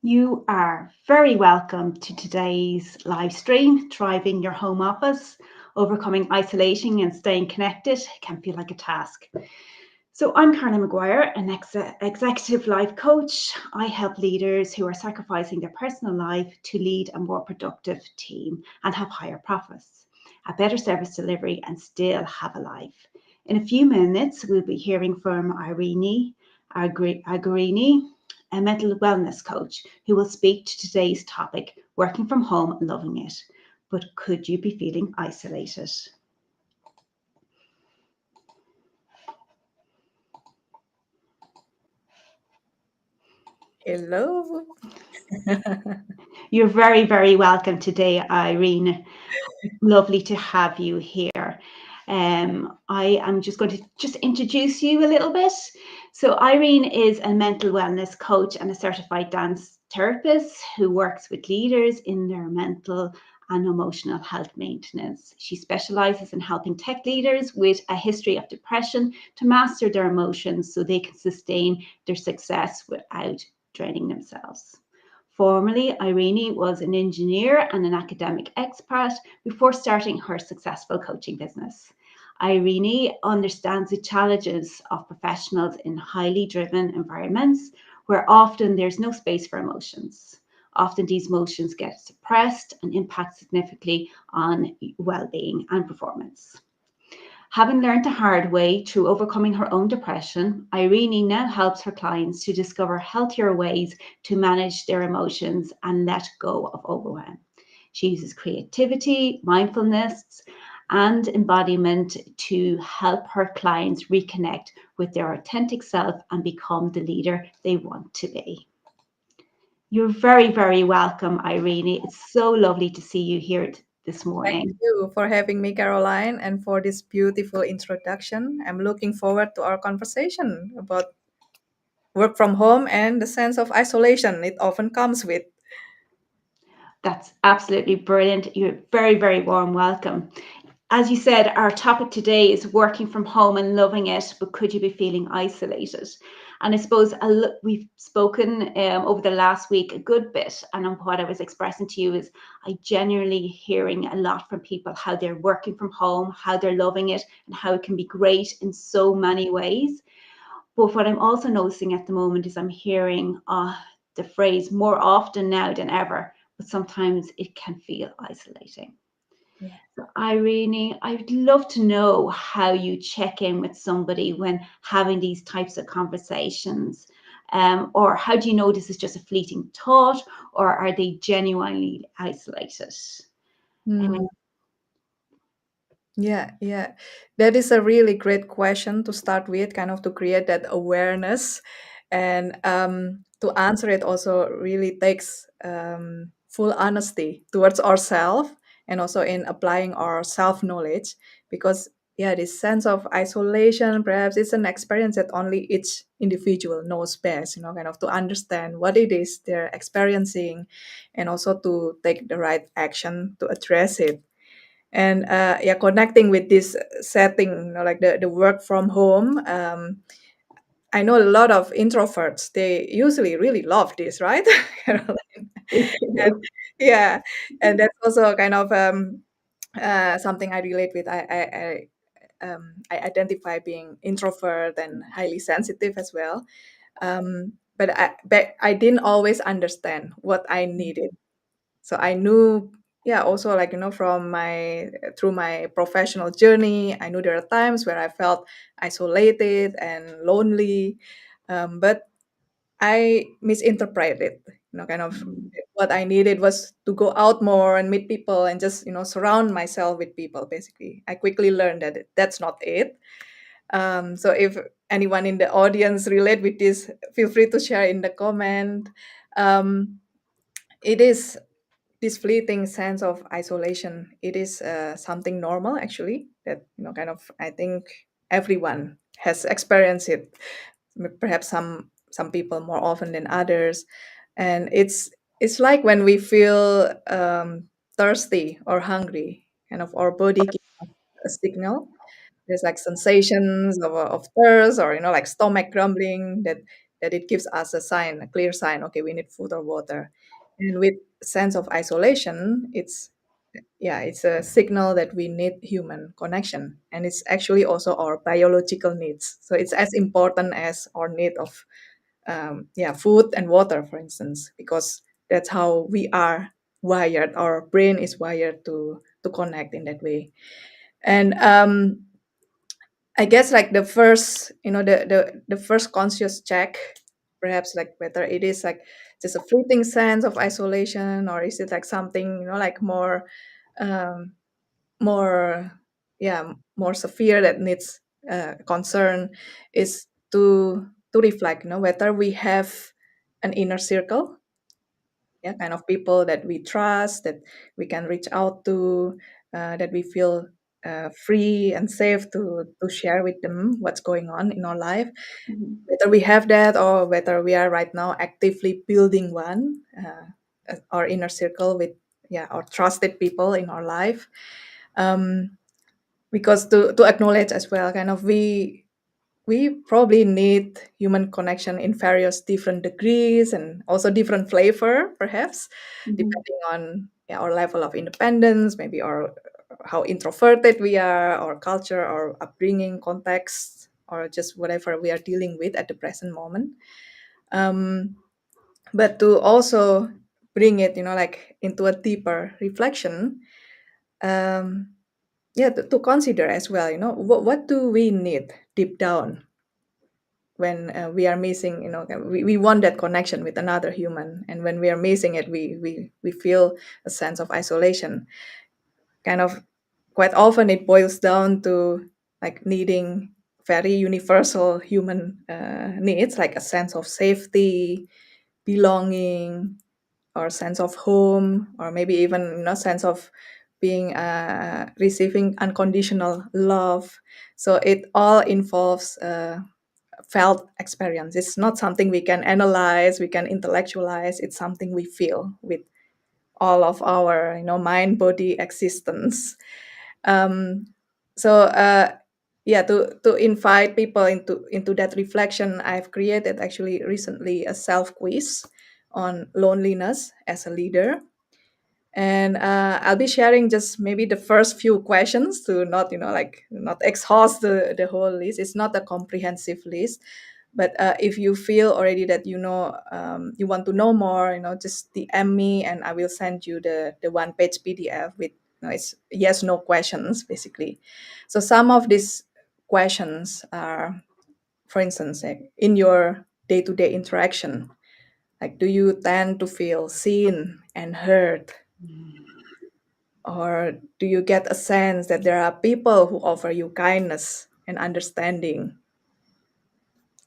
You are very welcome to today's live stream, Thriving Your Home Office, Overcoming Isolation and Staying Connected Can Feel Like a Task. So I'm Carla McGuire, an executive life coach. I help leaders who are sacrificing their personal life to lead a more productive team and have higher profits, a better service delivery and still have a life. In a few minutes, we'll be hearing from Irene Anggreeni, a mental wellness coach, who will speak to today's topic, working from home and loving it. But could you be feeling isolated? Hello. You're very, very welcome today, Irene. Lovely to have you here. I am just going to introduce you a little bit. So Irene is a mental wellness coach and a certified dance therapist who works with leaders in their mental and emotional health maintenance. She specializes in helping tech leaders with a history of depression to master their emotions so they can sustain their success without draining themselves. Formerly, Irene was an engineer and an academic expat before starting her successful coaching business. Irene understands the challenges of professionals in highly driven environments where often there's no space for emotions. Often these emotions get suppressed and impact significantly on well-being and performance. Having learned the hard way through overcoming her own depression, Irene now helps her clients to discover healthier ways to manage their emotions and let go of overwhelm. She uses creativity, mindfulness, and embodiment to help her clients reconnect with their authentic self and become the leader they want to be. You're very, very welcome, Irene. It's so lovely to see you here this Thank morning. you for having me, Caroline, and for this beautiful introduction. I'm looking forward to our conversation about work from home and the sense of isolation it often comes with. That's absolutely brilliant. You're very, very warm welcome. As you said, our topic today is working from home and loving it, but could you be feeling isolated? And I suppose we've spoken over the last week a good bit, and what I was expressing to you is I genuinely hearing a lot from people how they're working from home, how they're loving it, and how it can be great in so many ways. But what I'm also noticing at the moment is I'm hearing the phrase more often now than ever, but sometimes it can feel isolating. Yeah. So Irene, I would love to know how you check in with somebody when having these types of conversations. Or how do you know this is just a fleeting thought, or are they genuinely isolated? Mm, yeah. That is a really great question to start with, kind of to create that awareness. And to answer it also really takes full honesty towards ourselves and also in applying our self knowledge. Because, yeah, this sense of isolation perhaps it's an experience that only each individual knows best, kind of to understand what it is they're experiencing and also to take the right action to address it. And yeah, connecting with this setting, like the work from home. I know a lot of introverts, they usually really love this, right? Caroline? And yeah, and that's also kind of something I relate with. I identify being introvert and highly sensitive as well. But I didn't always understand what I needed. So I knew, yeah, also like, from my through my professional journey, I knew there are times where I felt isolated and lonely, but I misinterpreted, kind of what I needed was to go out more and meet people and just, surround myself with people. Basically, I quickly learned that that's not it. So if anyone in the audience relate with this, feel free to share in the comment. Um, it is this fleeting sense of isolation. It is something normal, actually, that, kind of, I think everyone has experienced it, perhaps some people more often than others. And it's like when we feel thirsty or hungry, kind of our body gives us a signal. There's like sensations of thirst, or like stomach grumbling, that it gives us a sign, a clear sign, okay, we need food or water. And with sense of isolation, it's a signal that we need human connection, and it's actually also our biological needs. So it's as important as our need of food and water, for instance, because that's how we are wired. Our brain is wired to connect in that way. And I guess like the first, the first conscious check, perhaps like whether it is like just a fleeting sense of isolation, or is it like something, like um, more, more severe that needs concern, is to reflect, whether we have an inner circle, yeah, kind of people that we trust, that we can reach out to, that we feel free and safe to share with them what's going on in our life. Mhm. Whether we have that, or whether we are right now actively building one, our inner circle with, our trusted people in our life. Um, because to acknowledge as well, kind of we probably need human connection in various different degrees, and also different flavor, perhaps, Mhm. depending on, our level of independence, maybe, or how introverted we are, or culture, or upbringing, context, or just whatever we are dealing with at the present moment. Um, but to also bring it, like into a deeper reflection, um, to consider as well, what do we need deep down when we are missing, we want that connection with another human, and when we are missing it, we feel a sense of isolation. Kind of quite often it boils down to like needing very universal human needs, like a sense of safety, belonging, or sense of home, or maybe even, sense of being receiving unconditional love. So it all involves felt experience. It's not something we can analyze, we can intellectualize. It's something we feel with all of our, mind, body, existence. Um, so to invite people into that reflection, I've created actually recently a self quiz on loneliness as a leader. And I'll be sharing just maybe the first few questions, to not, like not exhaust the whole list. It's not a comprehensive list, but if you feel already that, you want to know more, just DM me, and I will send you the one page PDF with, it's yes no questions basically. So some of these questions are, for instance, like, in your day-to-day interaction, like, do you tend to feel seen and heard? Or do you get a sense that there are people who offer you kindness and understanding?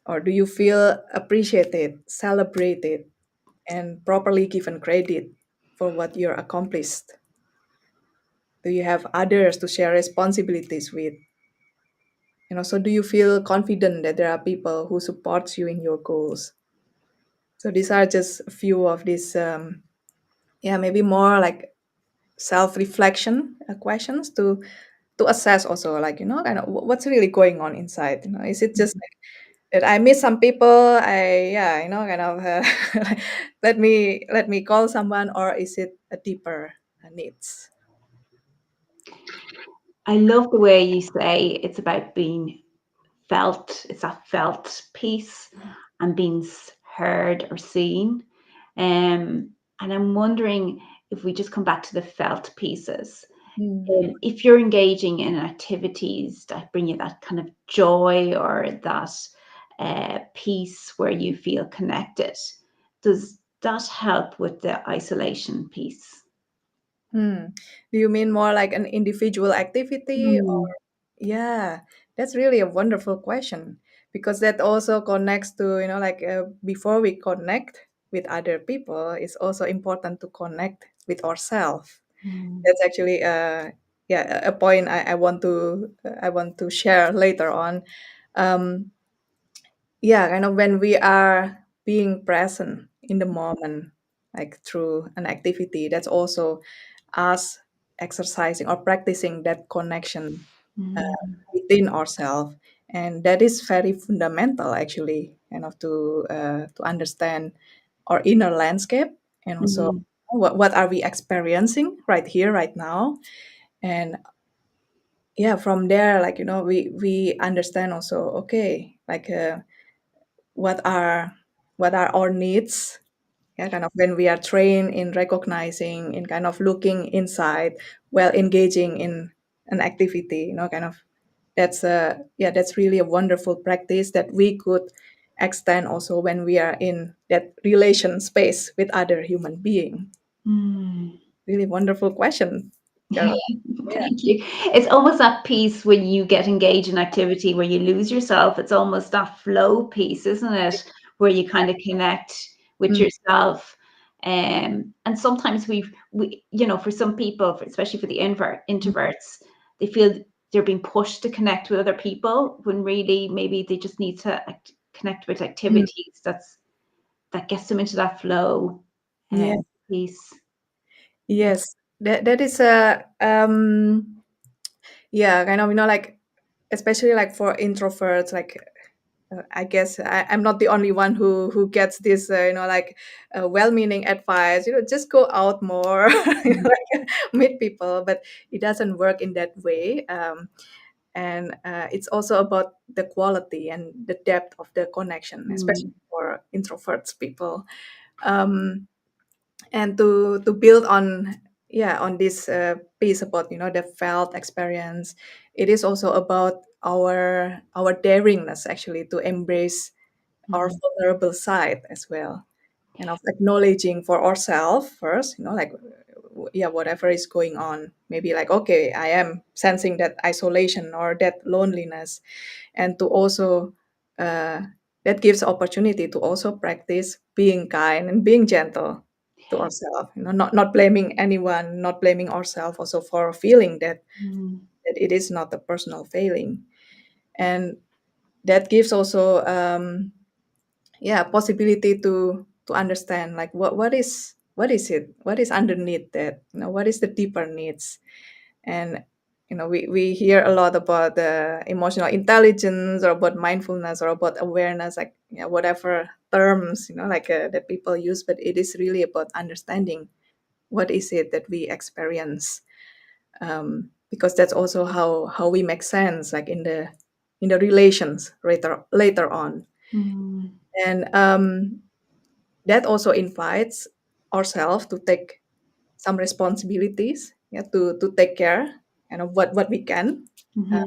Or do you feel appreciated, celebrated, and properly given credit for what you're accomplished? Do you have others to share responsibilities with? So do you feel confident that there are people who support you in your goals? So these are just a few of these, maybe more like self-reflection questions to assess also, like, kind of what's really going on inside. Is it just like that I miss some people, kind of let me call someone, or is it a deeper needs? I love the way you say it's about being felt. It's that felt piece and being heard or seen. And I'm wondering if we just come back to the felt pieces. Mm. If you're engaging in activities that bring you that kind of joy or that peace where you feel connected, does that help with the isolation piece? Hmm. Do you mean more like an individual activity, or Mm. yeah, that's really a wonderful question, because that also connects to, like, before we connect with other people, it's also important to connect with ourselves. Mm. That's actually a point I want to share later on. um, yeah, kind of when we are being present in the moment, like through an activity, that's also us exercising or practicing that connection uh, Mm, within ourselves, and that is very fundamental actually, kind of to understand our inner landscape, and also mm, what are we experiencing right here, right now. And yeah, from there, like, we understand also, okay, like, what are our needs. Yeah, kind of when we are trained in recognizing, in kind of looking inside while engaging in an activity, kind of, that's a yeah, that's really a wonderful practice that we could extend also when we are in that relation space with other human being. mm. Really wonderful question, Carol. Yeah. Thank you. It's almost that piece when you get engaged in activity where you lose yourself. It's almost that flow piece, isn't it? Where you kind of connect with Mm, yourself. And sometimes for some people, especially for the introverts, they feel they're being pushed to connect with other people when really maybe they just need to connect with mm, activities that gets them into that flow yeah. piece. Yeah. Yes. That is a yeah, kind of, like, especially like for introverts, like, I guess I'm not the only one who gets this, like, well-meaning advice. Just go out more, like, meet people, but it doesn't work in that way. And it's also about the quality and the depth of the connection, especially Mm, for introverts people. Um, and to build on, yeah, on this piece about, the felt experience, it is also about our daringness actually to embrace our mm, vulnerable side as well, and of acknowledging for ourselves first, like, yeah, whatever is going on, maybe like, okay, I am sensing that isolation or that loneliness, and to also, uh, that gives opportunity to also practice being kind and being gentle to ourselves, not blaming anyone, not blaming ourselves also for feeling mm, that it is not a personal failing. And that gives also, yeah, possibility to understand, like, what is underneath that, what is the deeper needs. And we hear a lot about the emotional intelligence, or about mindfulness, or about awareness, like, whatever terms, like, that people use, but it is really about understanding what is it that we experience, because that's also how we make sense, like, in the relations later on. mm, And that also invites ourselves to take some responsibilities, yeah, to take care and of what we can, uh,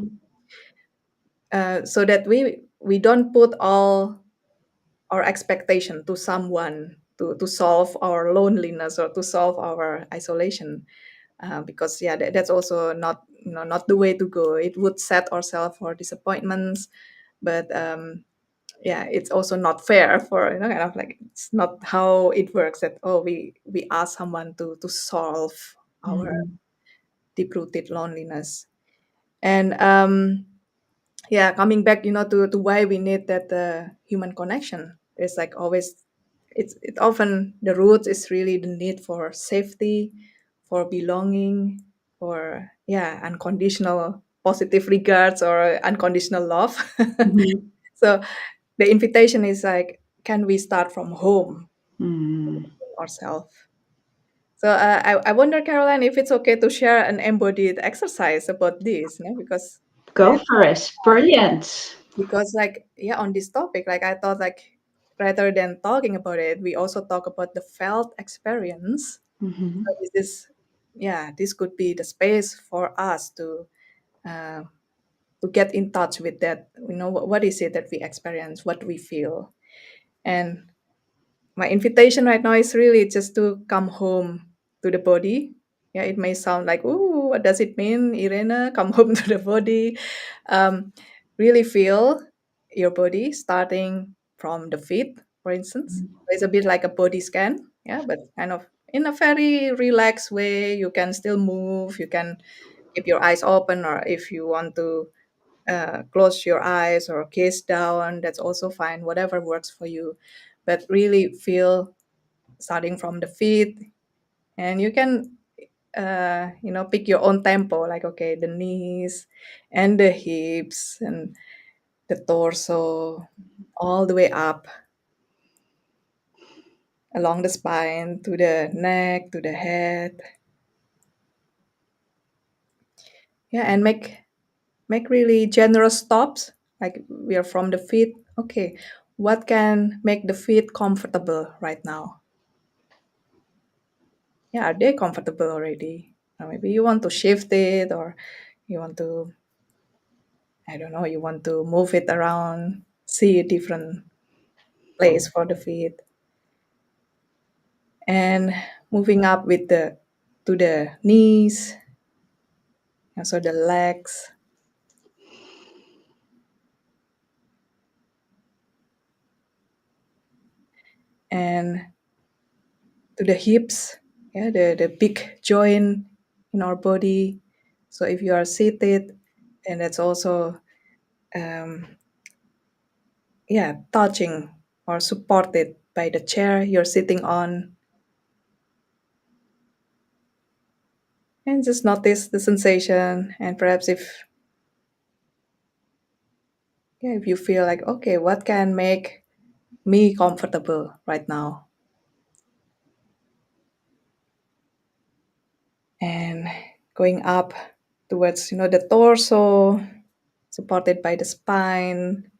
mhm, so that we don't put all our expectation to someone to solve our loneliness or to solve our isolation, because, yeah, that's also not the way to go. It would set ourselves for disappointments, but yeah, it's also not fair for, kind of like, it's not how it works, that, oh, we ask someone to solve our mm, deep rooted loneliness. And yeah, coming back, to why we need that human connection, it's like always, it often, the root is really the need for safety, for belonging, for, yeah, unconditional positive regards or unconditional love. mhm, So the invitation is like, can we start from home mm. ourselves? So I wonder, Caroline, if it's okay to share an embodied exercise about this, because Go for it. Brilliant. like, yeah, on this topic, like, I thought, like, rather than talking about it, we also talk about the felt experience. Mhm, So this is, yeah, this could be the space for us uh, to get in touch with that. What is it that we experience, what we feel. And my invitation right now is really just to come home to the body. Yeah, it may sound like, ooh, what does it mean, Irene? Come home to the body. Um, really feel your body starting from the feet, for instance. It's a bit like a body scan, yeah, but kind of in a very relaxed way. You can still move. You can keep your eyes open, or if you want to close your eyes or gaze down. That's also fine. Whatever works for you, but really feel starting from the feet, and you can pick your own tempo. Like okay, the knees and the hips and the torso, all the way up along the spine to the neck to the head. Yeah, and make really generous stops. Like we are from the feet. Okay, what can make the feet comfortable right now? Yeah, are they comfortable already? Or maybe you want to shift it, or you want to, I don't know, you want to move it around, see a different place for the feet, and moving up with the to the knees, and so the legs, and to the hips, yeah, the big joint in our body. So if you are seated, and that's also um, yeah, touching or supported by the chair you're sitting on, and just notice the sensation. And perhaps if yeah, if you feel like okay, what can make me comfortable right now, and going up towards the torso, supported by the spine.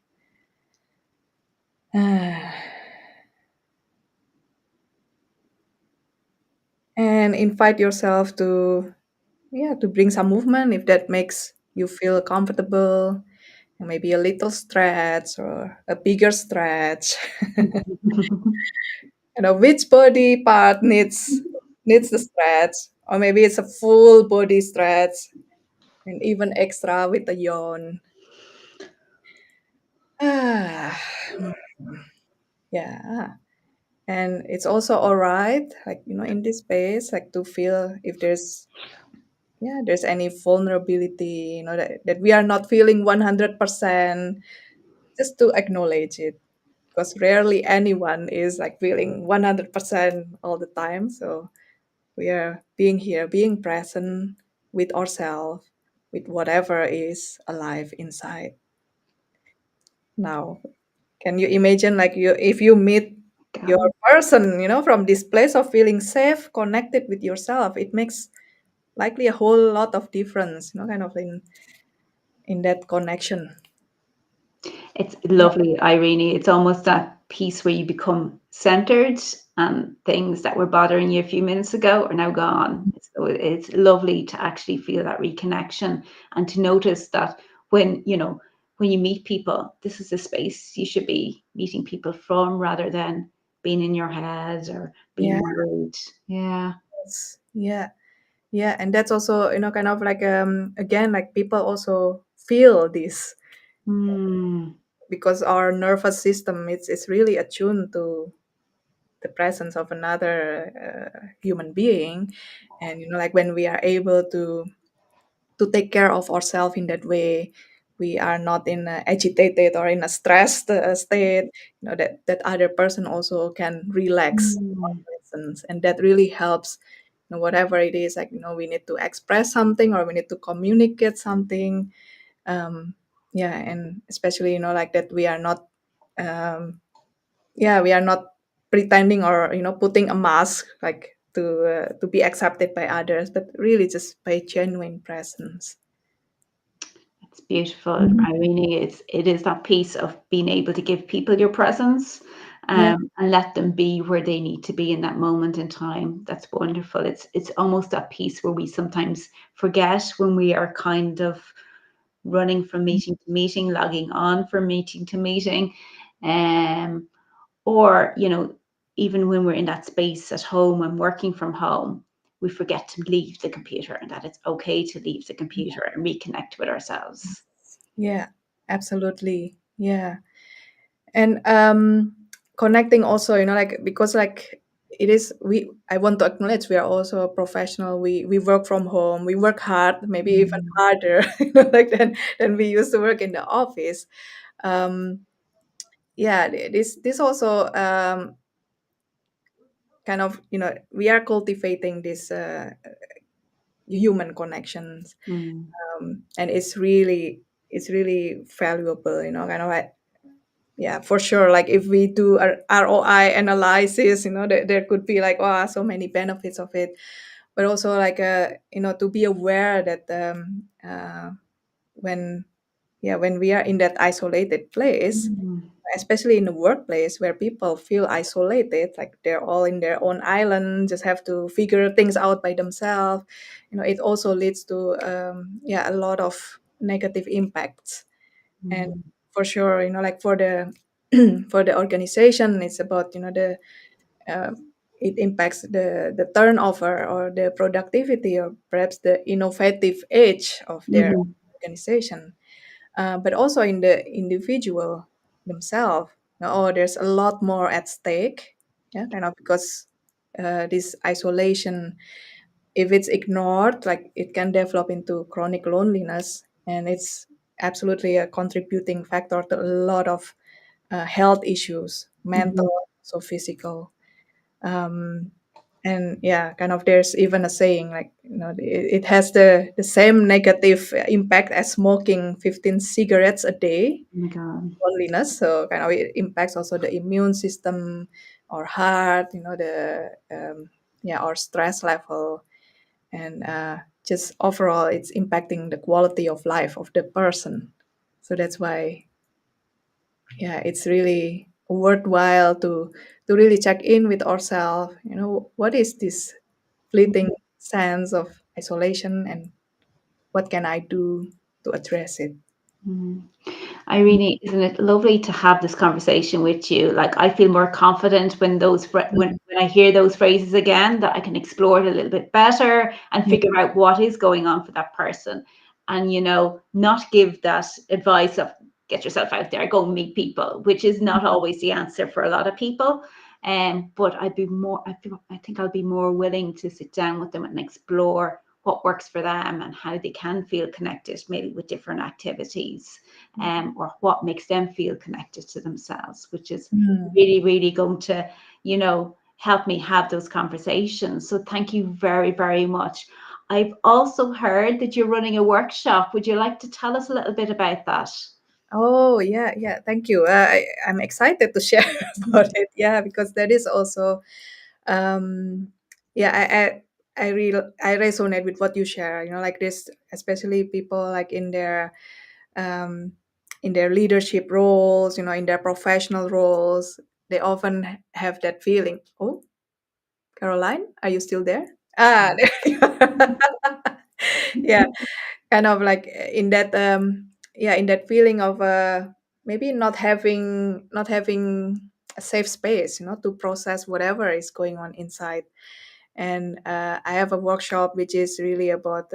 And invite yourself to yeah, to bring some movement if that makes you feel comfortable, and maybe a little stretch or a bigger stretch. Which body part needs the stretch, or maybe it's a full body stretch, and even extra with a yawn. Ah, yeah. And it's also all right, like in this space, like to feel if there's any vulnerability, that we are not feeling 100%, just to acknowledge it, because rarely anyone is like feeling 100% all the time. So we are being here, being present with ourselves, with whatever is alive inside. Now, can you imagine like if you meet your Go. person, from this place of feeling safe, connected with yourself, it makes likely a whole lot of difference, kind of in that connection. It's Yeah. lovely, Irene. It's almost that piece where you become centered and things that were bothering you a few minutes ago are now gone. So it's lovely to actually feel that reconnection and to notice that when you meet people, this is the space you should be meeting people from rather than being in your head or being Yeah. worried. Yeah. Yeah. Yeah, and that's also, kind of like again, like people also feel this Mm. because our nervous system it's really attuned to the presence of another human being, and like when we are able to take care of ourselves in that way, we are not in a agitated or in a stressed state, that other person also can relax our Mm. presence, and that really helps, whatever it is, like we need to express something or we need to communicate something. um yeah, and especially like that we are not um yeah, we are not pretending or putting a mask, like to be accepted by others, but really just by genuine presence. It's beautiful, Mhm. Irene. It is that piece of being able to give people your presence, Yeah. and let them be where they need to be in that moment in time. That's wonderful. It's almost that piece where we sometimes forget when we are kind of running from meeting to meeting, logging on from meeting to meeting, um, or even when we're in that space at home and working from home, we forget to leave the computer and that it's okay to leave the computer and reconnect with ourselves. Yeah, absolutely. Yeah. And connecting also, like because like it is we I want to acknowledge we are also a professional. We work from home, we work hard, maybe even Mm, harder, like than we used to work in the office. um yeah, this also kind of, we are cultivating this human connections. mm, And it's really valuable, kind of like, yeah, for sure, like if we do a ROI analysis, there could be like, oh, so many benefits of it. But also like, to be aware that when when we are in that isolated place, mm, especially in the workplace where people feel isolated, like they're all in their own island, just have to figure things out by themselves, it also leads to a lot of negative impacts. And mm, for sure, like for the for the organization, it's about, uh, it impacts the turnover or the productivity or perhaps the innovative edge of their mhm, organization. But also in the individual themselves. Oh, there's a lot more at stake. Yeah, kind of, because this isolation, if it's ignored, like it can develop into chronic loneliness, and it's absolutely a contributing factor to a lot of health issues, mental, mhm, so physical. um, and yeah, kind of, there's even a saying like, it has the same negative impact as smoking 15 cigarettes a day, oh my God. loneliness. So kind of it impacts also the immune system, our heart, the our stress level, and just overall it's impacting the quality of life of the person. So that's why, yeah, it's really worthwhile to really check in with ourselves. What is this fleeting sense of isolation, and what can I do to address it? Mm. Irene, isn't it lovely to have this conversation with you? Like, I feel more confident when Mm, when I hear those phrases again, that I can explore it a little bit better and mm, figure out what is going on for that person, and not give that advice of get yourself out there, go and meet people, which is not always the answer for a lot of people. But I think I'll be more willing to sit down with them and explore what works for them and how they can feel connected, maybe with different activities, or what makes them feel connected to themselves, which is mm. really, really going to, help me have those conversations. So thank you very, very much. I've also heard that you're running a workshop. Would you like to tell us a little bit about that? Oh, yeah, yeah. Thank you. I'm excited to share about it. Yeah, because that is also, um, yeah, I resonate with what you share. Like this, especially people like um, in their leadership roles, in their professional roles, they often have that feeling. Oh, Caroline, are you still there? Ah, there you are. Yeah, kind of like in that in that feeling of maybe not having a safe space, to process whatever is going on inside. And I have a workshop which is really about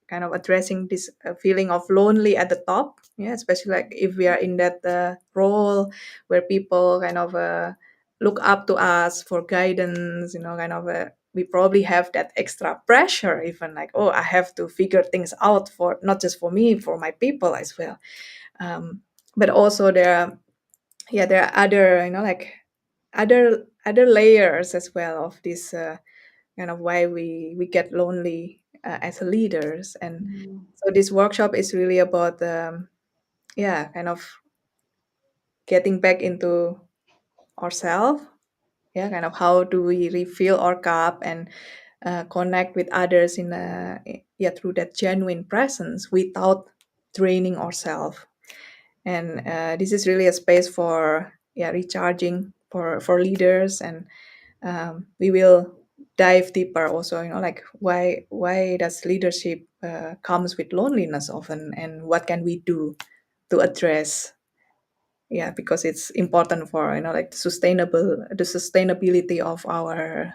kind of addressing this feeling of lonely at the top. Yeah, especially like if we are in that role where people kind of look up to us for guidance, kind of we probably have that extra pressure, even like, oh, I have to figure things out, for not just for me, for my people as well. But also there are other, like other layers as well of this kind of why we get lonely as leaders. And Mm, so this workshop is really about kind of getting back into ourselves. Yeah, kind of how do we refill our cup and connect with others through that genuine presence without draining ourselves. And this is really a space for recharging for leaders. And we will dive deeper also, like why does leadership comes with loneliness often, and what can we do to address, because it's important for, like the sustainability of our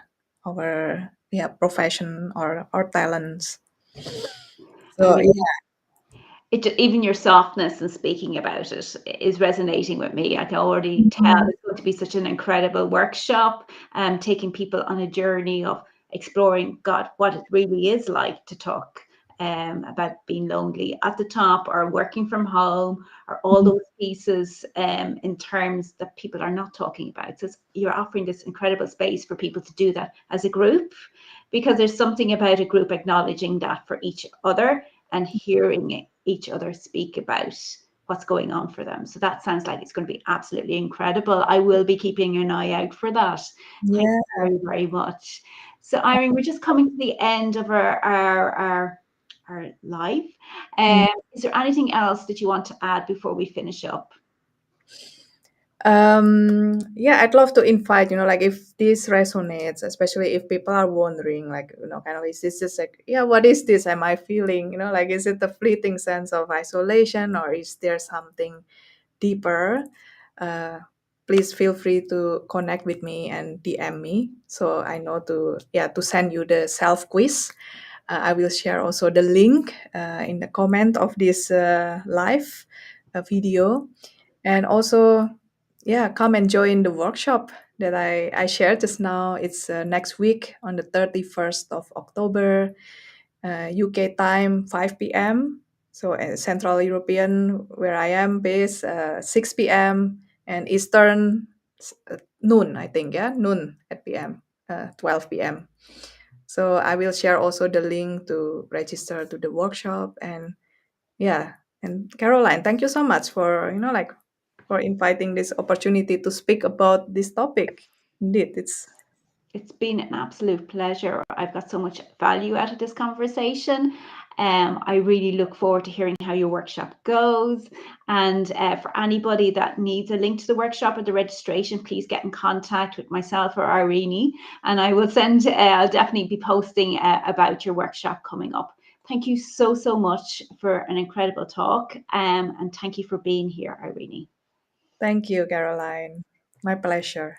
profession or our talents. So Irene, yeah. even your softness and speaking about it is resonating with me. I can already tell Mhm. it's going to be such an incredible workshop, taking people on a journey of exploring God, what it really is like to talk about being lonely at the top, or working from home, or all those pieces in terms that people are not talking about. So you're offering this incredible space for people to do that as a group, because there's something about a group acknowledging that for each other and hearing each other speak about what's going on for them. So that sounds like it's going to be absolutely incredible. I will be keeping an eye out for that. Thank Yeah. you very, very much. So Irene, we're just coming to the end of our live. Mm. Is there anything else that you want to add before we finish up? Yeah, I'd love to invite, like if this resonates, especially if people are wondering, like, kind of, is this just like, yeah, what is this? Am I feeling, like, is it the fleeting sense of isolation, or is there something deeper? Uh, Please feel free to connect with me and DM me, so I know to send you the self quiz. I will share also the link in the comment of this live video. And also, yeah, come and join the workshop that I shared just now. It's next week on the 31st of October, UK time, 5 p.m. So Central European, where I am based, 6 p.m. and Eastern, noon, I think, yeah, noon at p.m., 12 p.m. So I will share also the link to register to the workshop. And yeah, and Caroline, thank you so much for, like, for inviting this opportunity to speak about this topic. Indeed, It's been an absolute pleasure. I've got so much value out of this conversation. I really look forward to hearing how your workshop goes. And for anybody that needs a link to the workshop or the registration, please get in contact with myself or Irene, and I will send. I'll definitely be posting about your workshop coming up. Thank you so, so much for an incredible talk, and thank you for being here, Irene. thank you, Caroline. My pleasure.